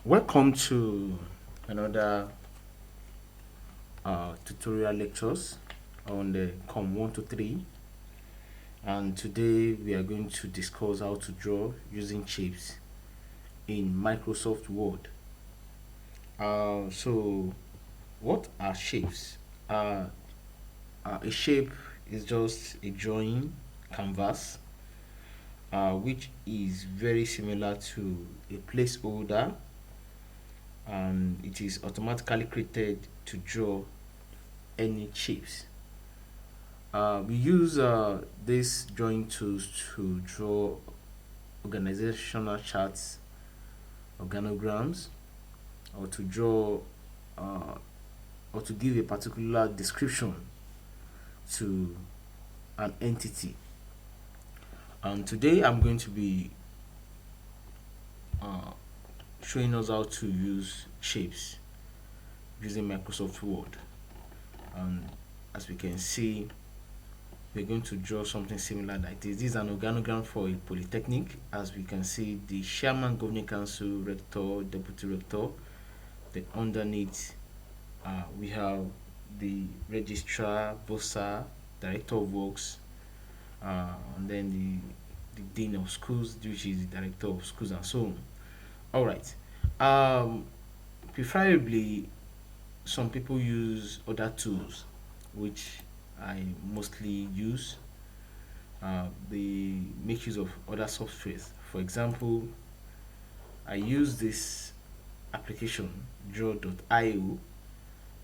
Welcome to another tutorial lectures on the COM 1 to 3, and today we are going to discuss how to draw using shapes in Microsoft Word. So what are shapes? Uh, a shape is just a drawing canvas which is very similar to a placeholder, and it is automatically created to draw any shapes. We use these drawing tools to draw organizational charts, organograms, or to draw uh, or to give a particular description to an entity. And today I'm going to be uh, showing us how to use shapes using Microsoft Word. And as we can see, we're going to draw something similar like this. This is an organogram for a polytechnic. As we can see, the chairman, governing council, rector, deputy rector. Then underneath, we have the registrar, bursar, director of works, and then the dean of schools, which is the director of schools, and so on. All right. Um, Preferably, some people use other tools, which I mostly use. They make use of other softwares. For example, I use this application draw.io.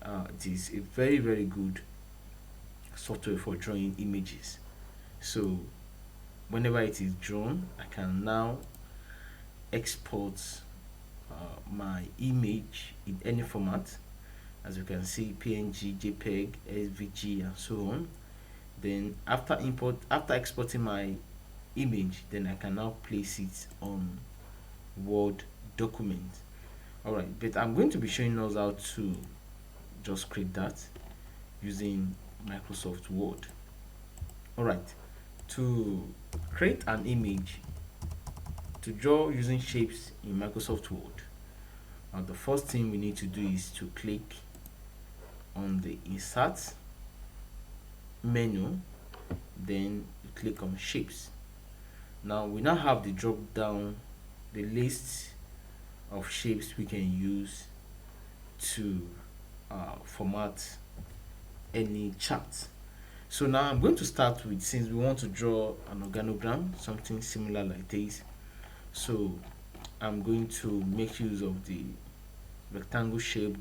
It is a very good software for drawing images. So whenever it is drawn, I can now export my image in any format. As you can see, PNG, JPEG, SVG, and so on. Then after exporting my image, then I can now place it on Word document. Alright, but I'm going to be showing us how to just create that using Microsoft Word. Alright, to create an image, to draw using shapes in Microsoft Word, the first thing we need to do is to click on the Insert menu, then you click on Shapes. Now we now have the drop down, the list of shapes we can use to format any chart. So now I'm going to start with, since we want to draw an organogram, something similar like this. So I'm going to make use of the rectangle shape,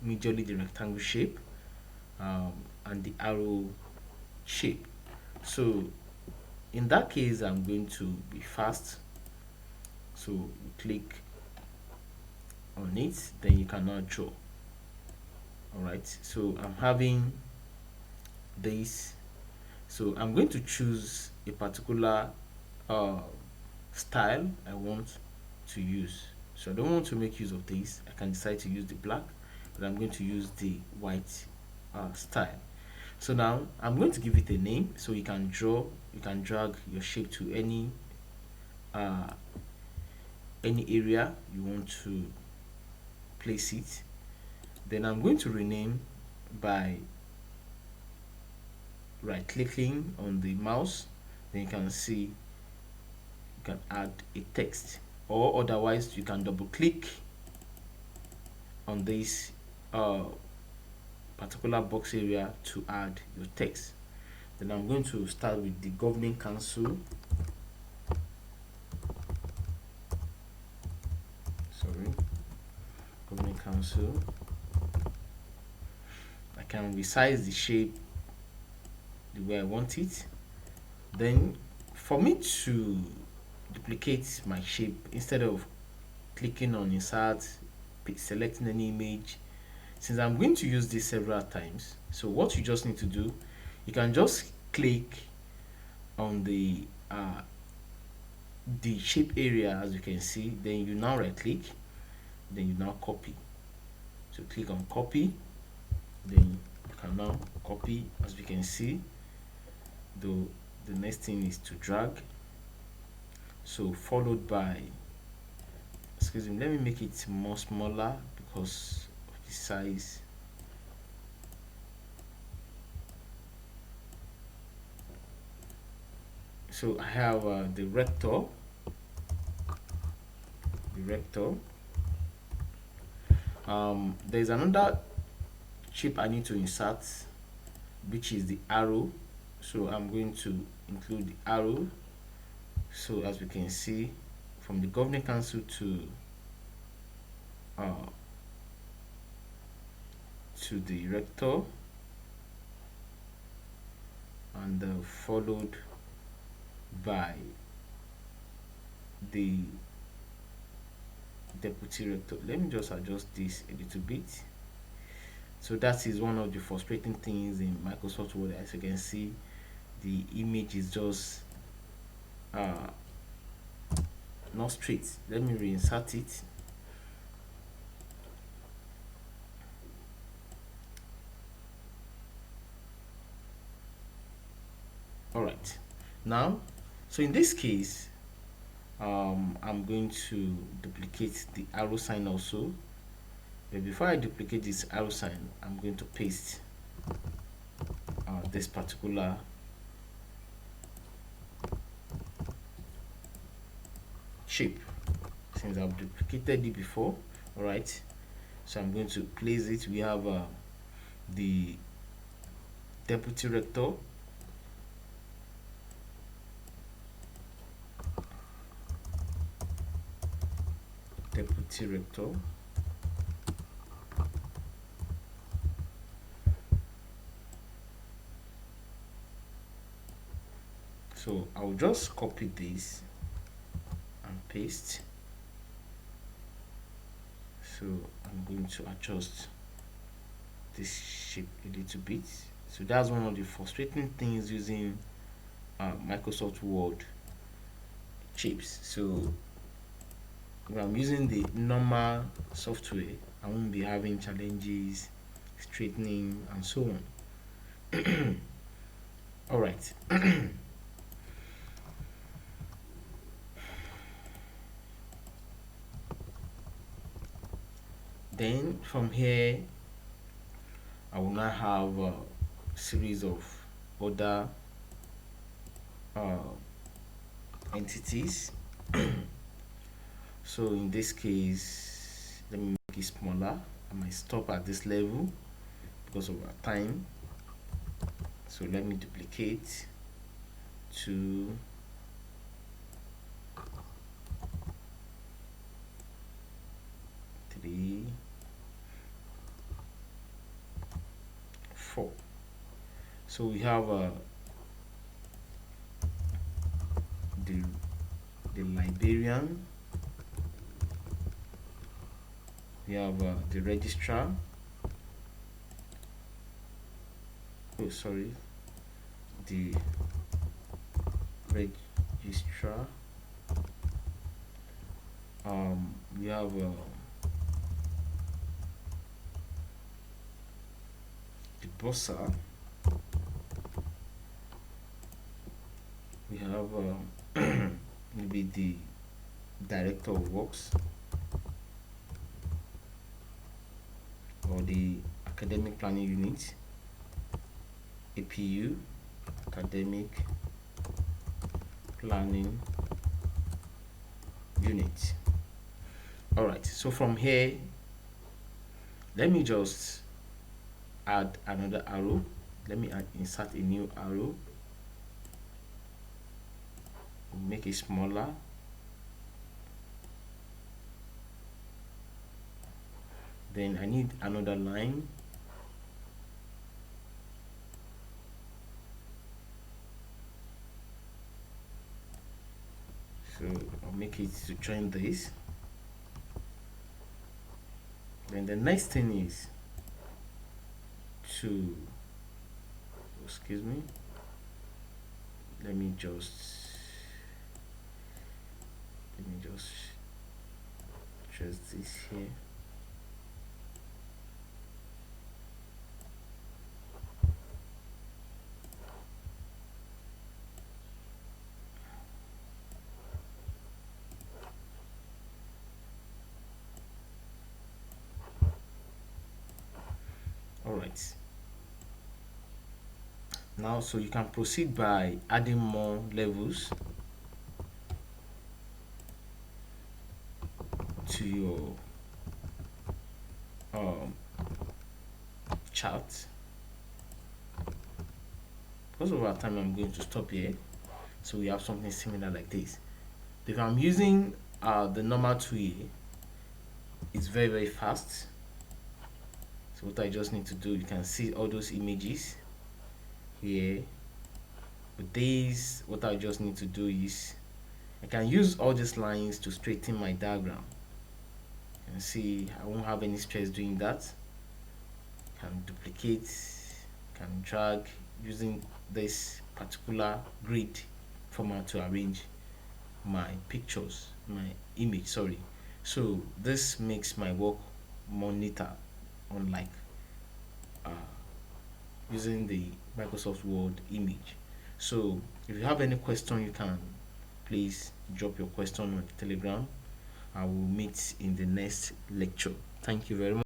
majorly the rectangle shape, and the arrow shape. So in that case, I'm going to be fast. So you click on it, then you can now draw. All right, so I'm having this. So I'm going to choose a particular uh, style I want to use. So I don't want to make use of this. I can decide to use the black, but I'm going to use the white style. So now I'm going to give it a name, so you can drag your shape to uh, any area you want to place it. Then I'm going to rename by right clicking on the mouse. Then you can see you can add a text, or otherwise you can double click on this particular box area to add your text. Then I'm going to start with the governing council. Sorry, governing council. I can resize the shape the way I want it. Then for me to duplicate my shape, instead of clicking on insert, selecting any image, since I'm going to use this several times, so what you just need to do, you can just click on the shape area, as you can see. Then you now right click, then you now copy. So click on copy, then you can now copy. As we can see, though, the next thing is to drag, so followed by excuse me, let me make it more smaller because of the size. So I have the rector, there's another shape I need to insert, which is the arrow. So I'm going to include the arrow. So as we can see, from the governing council uh, to the rector, and followed by the deputy rector. Let me just adjust this a little bit. So that is one of the frustrating things in Microsoft Word. As you can see, the image is just uh, not straight. Let me reinsert it. All right, now, so in this case, I'm going to duplicate the arrow sign also. But before I duplicate this arrow sign, I'm going to paste this particular shape, since I've duplicated it before. All right, so I'm going to place it. We have the deputy rector, deputy rector, so I'll just copy this and paste. So I'm going to adjust this shape a little bit. So that's one of the frustrating things using Microsoft Word shapes. So if I'm using the normal software, I won't be having challenges straightening and so on. All right. Then from here, I will now have a series of other uh, entities. So in this case, let me make it smaller. I might stop at this level because of our time. So let me duplicate 2, 3, 4. So we have the librarian, we have the registrar, oh sorry, the registrar, we have the bursar, we have maybe the director of works or the academic planning unit, APU, academic planning unit. All right, so from here, let me just add another arrow. Let me insert a new arrow, make it smaller. Then I need another line. So I'll make it to join this. Then the next thing is to, excuse me, let me just trace this here. right. Now, so you can proceed by adding more levels to your um, chart. Because of our time, I'm going to stop here. So we have something similar like this. If I'm using the normal 2A, it's very fast. So what I just need to do, you can see all those images here. With these, what I just need to do is I can use all these lines to straighten my diagram. You can see I won't have any stress doing that. Can duplicate, can drag using this particular grid format to arrange my pictures, my image, sorry. So this makes my work more neater, unlike uh, using the Microsoft Word image. So if you have any question, you can please drop your question on Telegram. I will meet in the next lecture. Thank you very much.